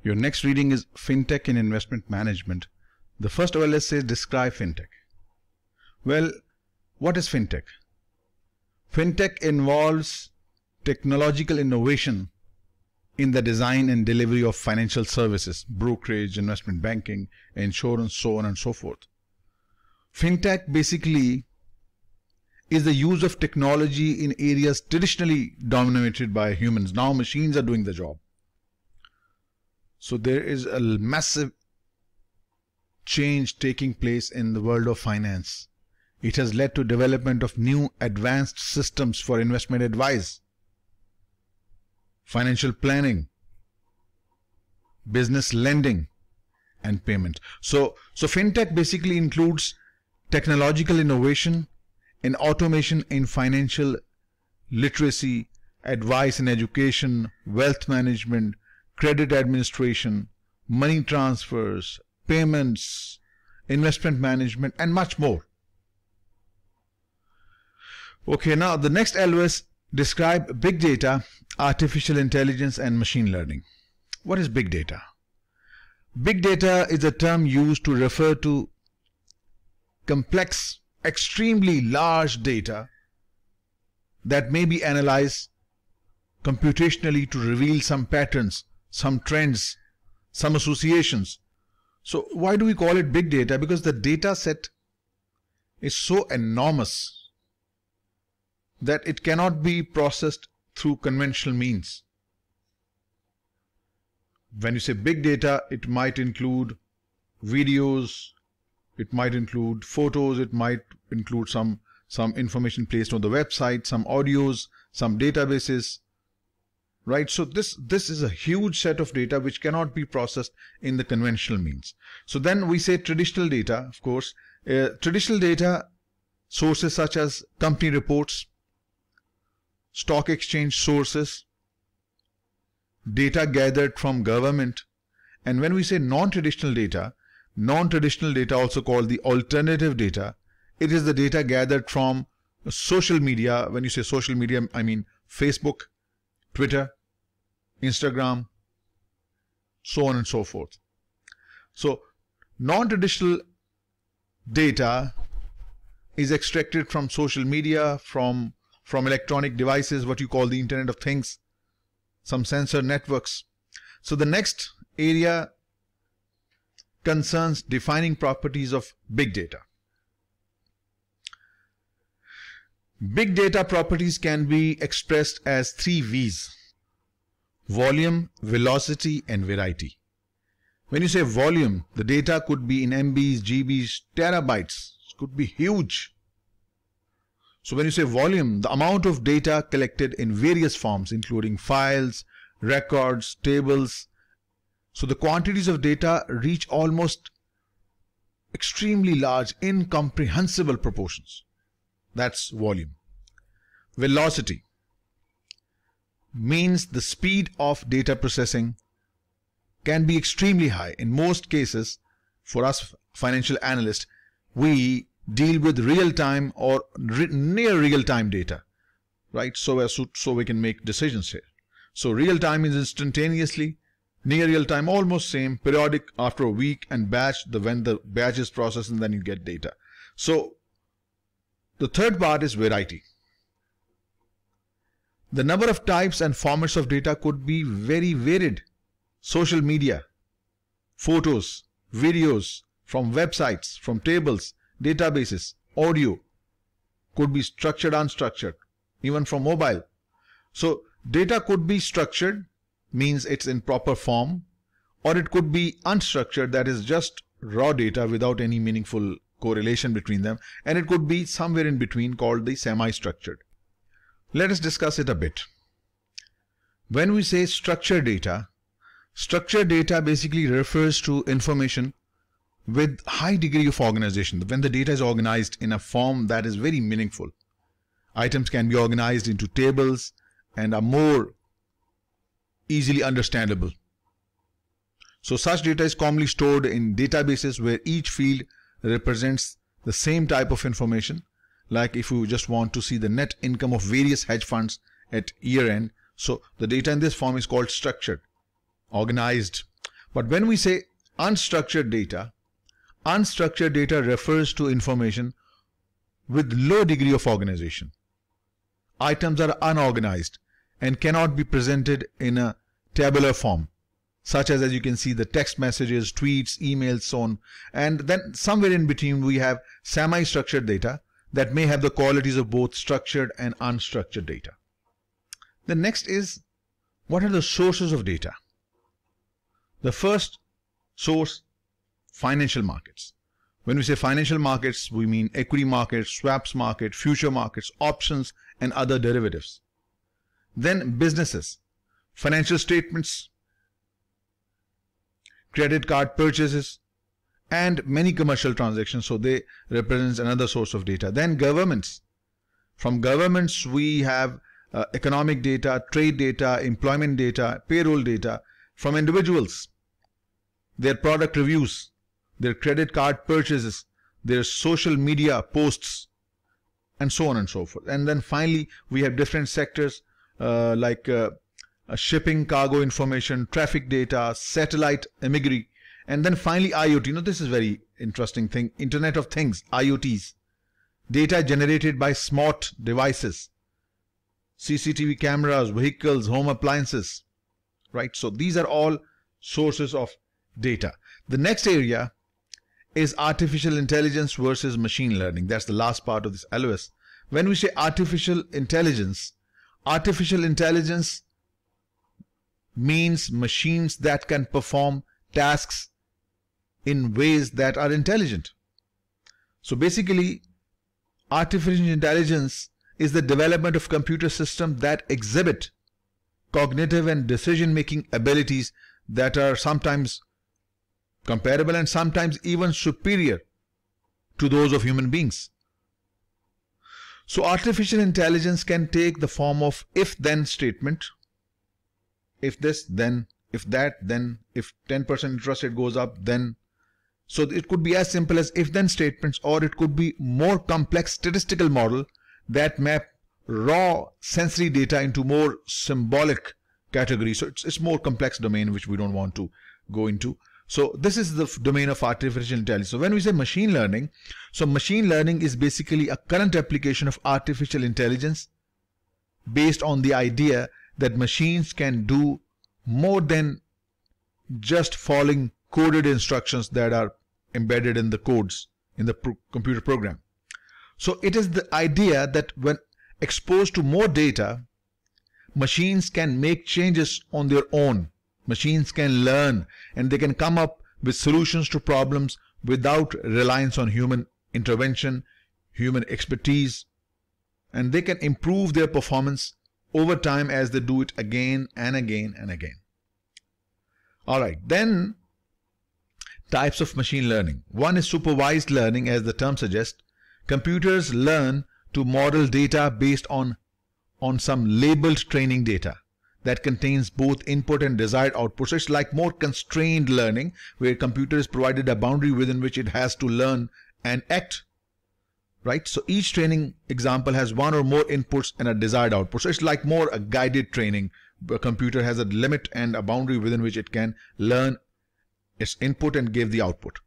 Your next reading is FinTech in Investment Management. The first OLS says describe FinTech. Well, what is FinTech? FinTech involves technological innovation in the design and delivery of financial services, brokerage, investment banking, insurance, so on and so forth. FinTech basically is the use of technology in areas traditionally dominated by humans. Now machines are doing the job. So there is a massive change taking place in the world of finance. It has led to development of new advanced systems for investment advice, financial planning, business lending, and payment. So FinTech basically includes technological innovation and automation in financial literacy, advice and education, wealth management, credit administration, money transfers, payments, investment management, and much more. Okay, now the next LOS describe big data, artificial intelligence, and machine learning. What is big data? Big data is a term used to refer to complex, extremely large data that may be analyzed computationally to reveal some patterns, some trends, some associations. So why do we call it big data? Because the data set is so enormous that it cannot be processed through conventional means. When you say big data, it might include videos, it might include photos, it might include some information placed on the website, some audios, some databases, right? So this is a huge set of data which cannot be processed in the conventional means. So then we say traditional data, of course. Traditional data sources such as company reports, stock exchange sources, data gathered from government. And when we say non-traditional data also called the alternative data, it is the data gathered from social media. When you say social media, I mean Facebook, Twitter, Instagram, so on and so forth. So non-traditional data is extracted from social media, from electronic devices, what you call the Internet of Things, some sensor networks. So the next area concerns defining properties of big data. Big data properties can be expressed as 3 V's: volume, velocity, and variety. When you say volume, the data could be in MBs, GBs, terabytes. It could be huge. So when you say volume, the amount of data collected in various forms, including files, records, tables. So the quantities of data reach almost extremely large, incomprehensible proportions. That's volume. Velocity means the speed of data processing can be extremely high. In most cases, for us financial analysts, we deal with real-time or near real-time data, right? So we can make decisions here. So real-time is instantaneously, near real-time almost same, periodic after a week, and batch when the batch is processed and then you get data. So the third part is variety. The number of types and formats of data could be very varied. Social media, photos, videos, from websites, from tables, databases, audio, could be structured, unstructured, even from mobile. So data could be structured, means it's in proper form, or it could be unstructured, that is just raw data without any meaningful correlation between them, and it could be somewhere in between, called the semi-structured. Let us discuss it a bit. When we say structured data basically refers to information with high degree of organization. When the data is organized in a form that is very meaningful. Items can be organized into tables and are more easily understandable. So such data is commonly stored in databases where each field represents the same type of information. Like if you just want to see the net income of various hedge funds at year end, so the data in this form is called structured, organized. But when we say unstructured data refers to information with low degree of organization. Items are unorganized and cannot be presented in a tabular form, such as you can see the text messages, tweets, emails, so on. And then somewhere in between we have semi-structured data that may have the qualities of both structured and unstructured data. The next is, what are the sources of data? The first source, financial markets. When we say financial markets, we mean equity markets, swaps market, future markets, options, and other derivatives. Then businesses, financial statements, credit card purchases, and many commercial transactions, so they represent another source of data. Then governments. From governments we have economic data, trade data, employment data, payroll data. From individuals, their product reviews, their credit card purchases, their social media posts, and so on and so forth. And then finally we have different sectors like shipping, cargo information, traffic data, satellite imagery, and then finally IoT. This is very interesting thing, Internet of Things, IoTs, data generated by smart devices, CCTV cameras, vehicles, home appliances, right? So these are all sources of data. The next area is artificial intelligence versus machine learning. That's the last part of this LOS. When we say artificial intelligence means machines that can perform tasks in ways that are intelligent. So basically, artificial intelligence is the development of computer systems that exhibit cognitive and decision-making abilities that are sometimes comparable and sometimes even superior to those of human beings. So artificial intelligence can take the form of if-then statement. If this, then. If that, then. If 10% interest rate goes up, then. So it could be as simple as if-then statements, or it could be more complex statistical model that map raw sensory data into more symbolic categories. So it's more complex domain which we don't want to go into. So this is the domain of artificial intelligence. So when we say machine learning, so machine learning is basically a current application of artificial intelligence based on the idea that machines can do more than just following coded instructions that are embedded in the codes in the computer program. So it is the idea that when exposed to more data, machines can make changes on their own. Machines can learn and they can come up with solutions to problems without reliance on human intervention, human expertise, and they can improve their performance over time as they do it again and again and again. Alright, then types of machine learning. One is supervised learning, as the term suggests. Computers learn to model data based on some labeled training data that contains both input and desired output. So it's like more constrained learning, where computer is provided a boundary within which it has to learn and act, right? So each training example has one or more inputs and a desired output. So it's like more a guided training. A computer has a limit and a boundary within which it can learn its input and give the output.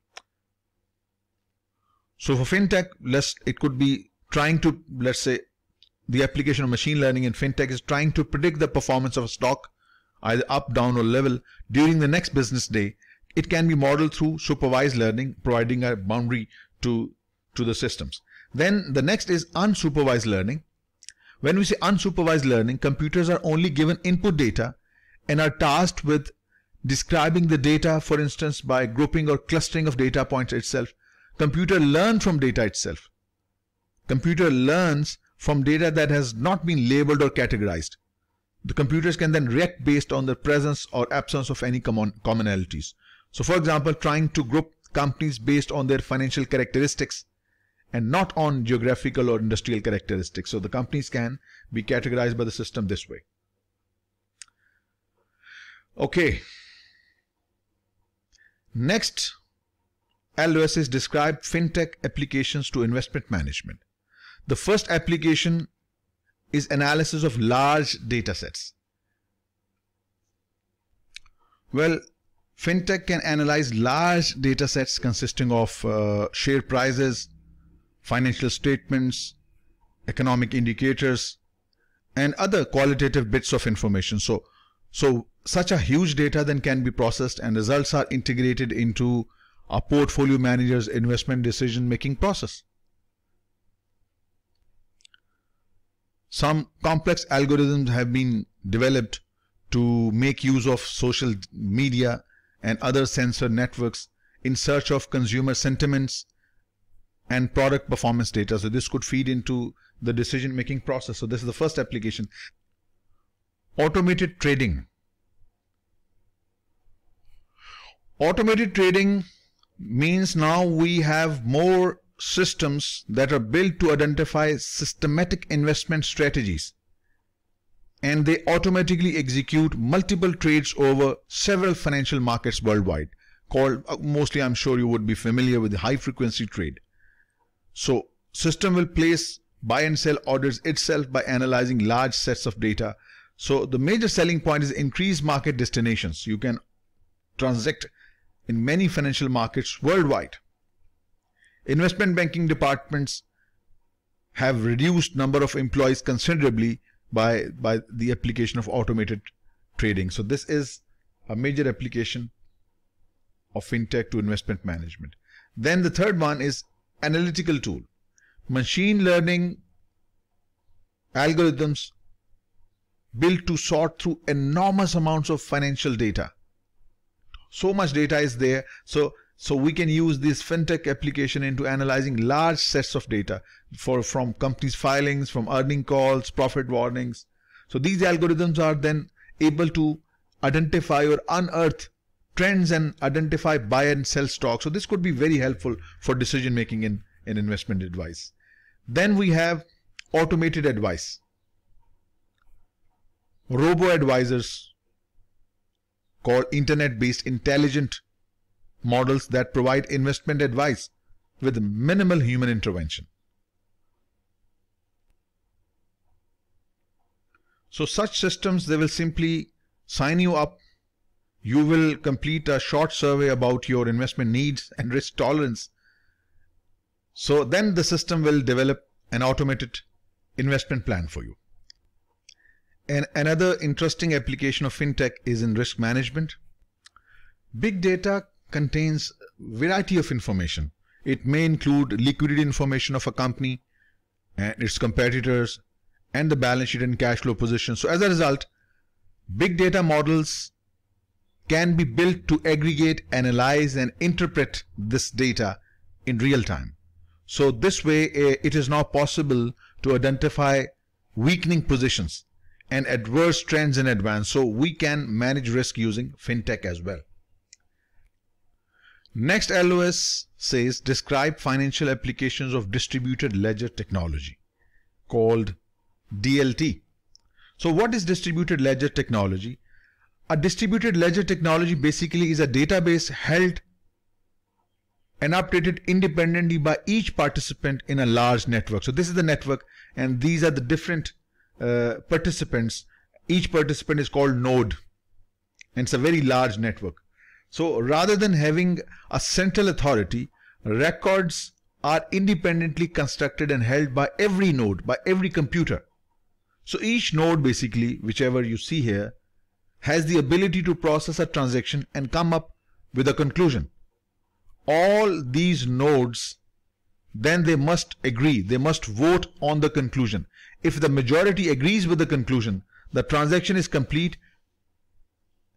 So for fintech, it could be trying to, let's say, the application of machine learning in fintech is trying to predict the performance of a stock, either up, down, or level, during the next business day. It can be modeled through supervised learning, providing a boundary to the systems. Then the next is unsupervised learning. When we say unsupervised learning, computers are only given input data and are tasked with describing the data, for instance, by grouping or clustering of data points itself. Computer learns from data itself. Computer learns from data that has not been labeled or categorized. The computers can then react based on the presence or absence of any commonalities. So for example, trying to group companies based on their financial characteristics and not on geographical or industrial characteristics. So the companies can be categorized by the system this way. Okay. Next, LOS is describe fintech applications to investment management. The first application is analysis of large data sets. Well, Fintech can analyze large data sets consisting of share prices, financial statements, economic indicators, and other qualitative bits of information. So such a huge data then can be processed and results are integrated into a portfolio manager's investment decision-making process. Some complex algorithms have been developed to make use of social media and other sensor networks in search of consumer sentiments and product performance data. So this could feed into the decision-making process. So this is the first application. Automated trading. Automated trading means now we have more systems that are built to identify systematic investment strategies, and they automatically execute multiple trades over several financial markets worldwide, called, mostly I'm sure you would be familiar with the high frequency trade. So system will place buy and sell orders itself by analyzing large sets of data. So the major selling point is increased market destinations. You can transact in many financial markets worldwide. Investment banking departments have reduced number of employees considerably by the application of automated trading. So this is a major application of fintech to investment management. Then the third one is analytical tool. Machine learning algorithms built to sort through enormous amounts of financial data. So much data is there. So we can use this fintech application into analyzing large sets of data from companies' filings, from earning calls, profit warnings. So these algorithms are then able to identify or unearth trends and identify buy and sell stocks. So this could be very helpful for decision making in investment advice. Then we have automated advice. Robo-advisors called internet-based intelligent models that provide investment advice with minimal human intervention. So such systems, they will simply sign you up. You will complete a short survey about your investment needs and risk tolerance. So then the system will develop an automated investment plan for you. And another interesting application of fintech is in risk management. Big data contains variety of information. It may include liquidity information of a company and its competitors and the balance sheet and cash flow position. So as a result, big data models can be built to aggregate, analyze and interpret this data in real time. So this way it is now possible to identify weakening positions and adverse trends in advance. So we can manage risk using fintech as well. Next, LOS says describe financial applications of distributed ledger technology, called DLT. So what is distributed ledger technology? A distributed ledger technology basically is a database held and updated independently by each participant in a large network. So this is the network and these are the different participants. Each participant is called node and it's a very large network. So rather than having a central authority, records are independently constructed and held by every node, by every computer. So each node basically, whichever you see here, has the ability to process a transaction and come up with a conclusion. All these nodes, then they must agree, they must vote on the conclusion. If the majority agrees with the conclusion, the transaction is complete,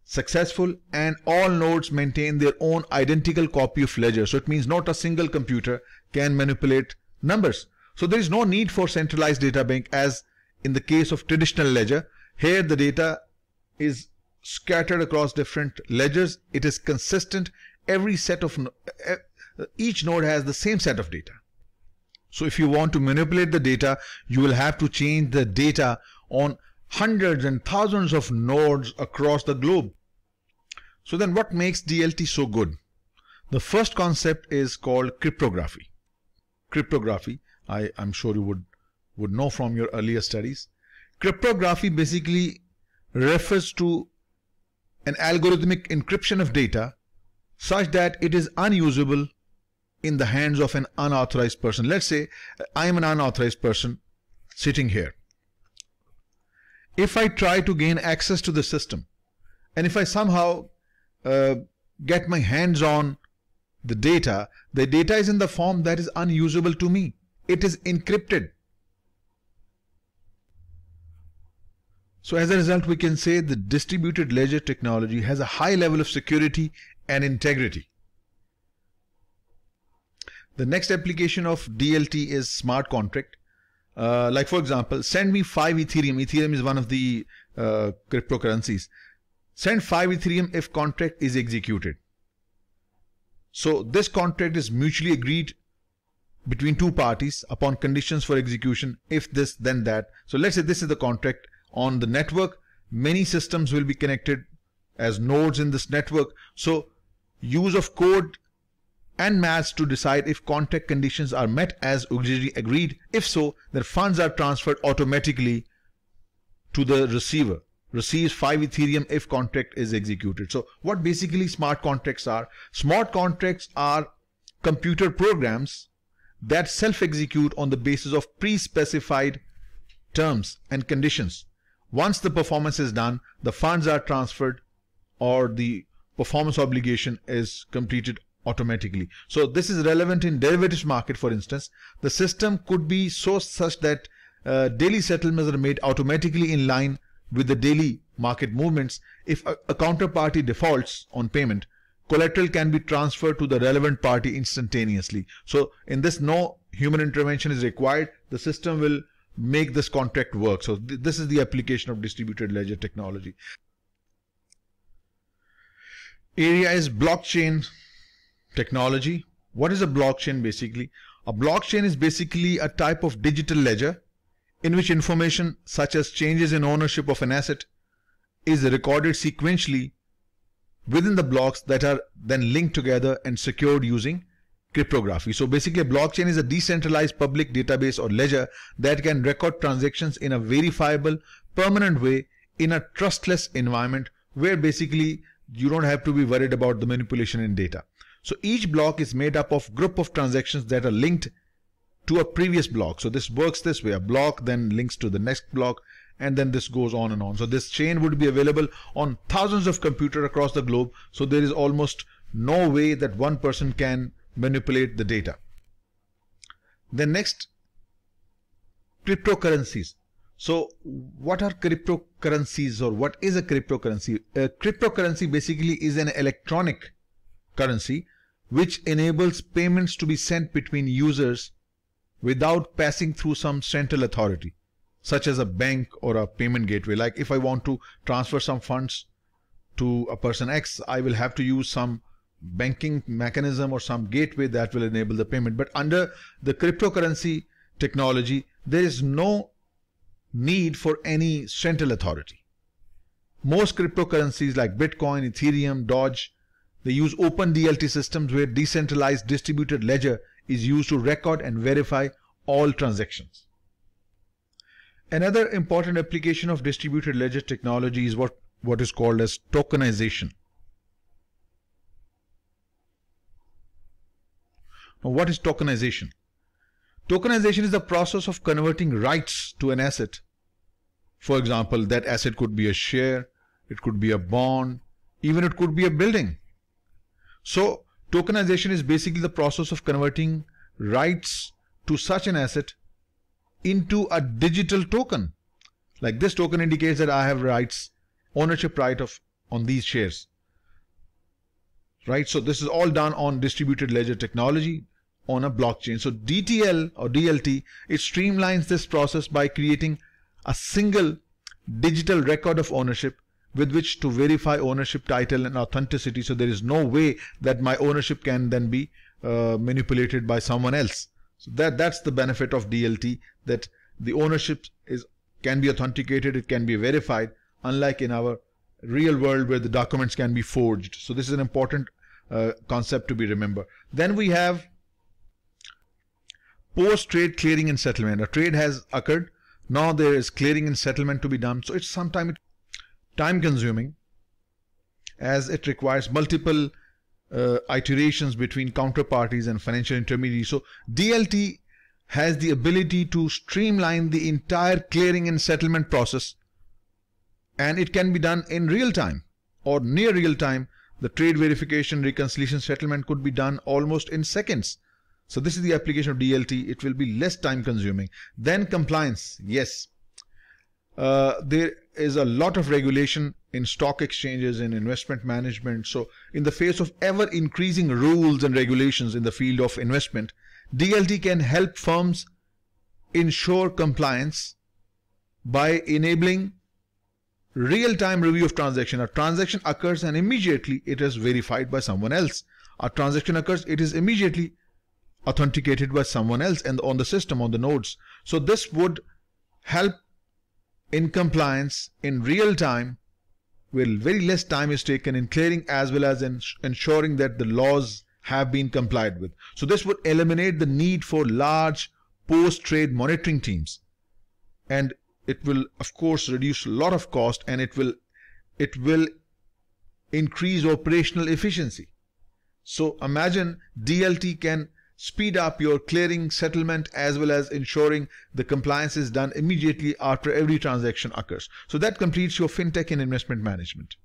successful, and all nodes maintain their own identical copy of ledger. So it means not a single computer can manipulate numbers. So there is no need for centralized data bank as in the case of traditional ledger. Here the data is scattered across different ledgers. It is consistent. Every set of each node has the same set of data. So if you want to manipulate the data, you will have to change the data on hundreds and thousands of nodes across the globe. So then what makes DLT so good? The first concept is called cryptography. Cryptography, I'm sure you would know from your earlier studies. Cryptography basically refers to an algorithmic encryption of data such that it is unusable in the hands of an unauthorized person. Let's say I am an unauthorized person sitting here. If I try to gain access to the system, and if I somehow get my hands on the data is in the form that is unusable to me. It is encrypted. So as a result, we can say the distributed ledger technology has a high level of security and integrity. The next application of DLT is smart contract. Like for example, send me 5 Ethereum. Ethereum is one of the cryptocurrencies. Send 5 Ethereum if contract is executed. So this contract is mutually agreed between two parties upon conditions for execution. If this, then that. So let's say this is the contract. On the network, many systems will be connected as nodes in this network. So use of code and maths to decide if contract conditions are met as originally agreed. If so, then funds are transferred automatically to the receiver. Receives 5 Ethereum if contract is executed. So what basically smart contracts are? Smart contracts are computer programs that self-execute on the basis of pre-specified terms and conditions. Once the performance is done, the funds are transferred or the performance obligation is completed automatically. So this is relevant in derivatives market, for instance. The system could be such that daily settlements are made automatically in line with the daily market movements. If a counterparty defaults on payment, collateral can be transferred to the relevant party instantaneously. So in this, no human intervention is required. The system will make this contract work. So this is the application of distributed ledger technology. Area is blockchain technology. What is a blockchain basically? A blockchain is basically a type of digital ledger in which information such as changes in ownership of an asset is recorded sequentially within the blocks that are then linked together and secured using cryptography. So basically a blockchain is a decentralized public database or ledger that can record transactions in a verifiable, permanent way in a trustless environment where basically you don't have to be worried about the manipulation in data. So each block is made up of group of transactions that are linked to a previous block. So this works this way. A block then links to the next block, and then this goes on and on. So this chain would be available on thousands of computers across the globe. So there is almost no way that one person can manipulate the data. The next, cryptocurrencies. So what are cryptocurrencies, or what is a cryptocurrency? A cryptocurrency basically is an electronic currency which enables payments to be sent between users without passing through some central authority, such as a bank or a payment gateway. Like if I want to transfer some funds to a person X, I will have to use some banking mechanism or some gateway that will enable the payment. But under the cryptocurrency technology, there is no need for any central authority. Most cryptocurrencies like Bitcoin, Ethereum, Doge, they use open DLT systems where decentralized distributed ledger is used to record and verify all transactions. Another important application of distributed ledger technology is what is called as tokenization. Now, what is tokenization? Tokenization is the process of converting rights to an asset. For example, that asset could be a share, it could be a bond, even it could be a building. So tokenization is basically the process of converting rights to such an asset into a digital token. Like this token indicates that I have rights, ownership right on these shares. Right? So this is all done on distributed ledger technology on a blockchain. So DTL or DLT, it streamlines this process by creating a single digital record of ownership with which to verify ownership, title and authenticity. So there is no way that my ownership can then be manipulated by someone else. So that's the benefit of DLT, that the ownership can be authenticated, it can be verified, unlike in our real world where the documents can be forged. So this is an important concept to be remembered. Then we have post-trade clearing and settlement. A trade has occurred. Now there is clearing and settlement to be done. So it's sometimes time consuming. as it requires multiple iterations between counterparties and financial intermediaries. So DLT has the ability to streamline the entire clearing and settlement process, and it can be done in real time or near real time. The trade verification, reconciliation, settlement could be done almost in seconds. So this is the application of DLT. It will be less time consuming. Then compliance. Yes, there is a lot of regulation in stock exchanges and investment management. So in the face of ever increasing rules and regulations in the field of investment, DLT can help firms ensure compliance by enabling real-time review of transaction. A transaction occurs and immediately it is verified by someone else. A transaction occurs, it is immediately authenticated by someone else and on the system, on the nodes. So this would help in compliance in real time, where very less time is taken in clearing as well as in ensuring that the laws have been complied with. So this would eliminate the need for large post-trade monitoring teams, and it will of course reduce a lot of cost, and it will increase operational efficiency. So imagine DLT can speed up your clearing, settlement, as well as ensuring the compliance is done immediately after every transaction occurs. So that completes your fintech and investment management.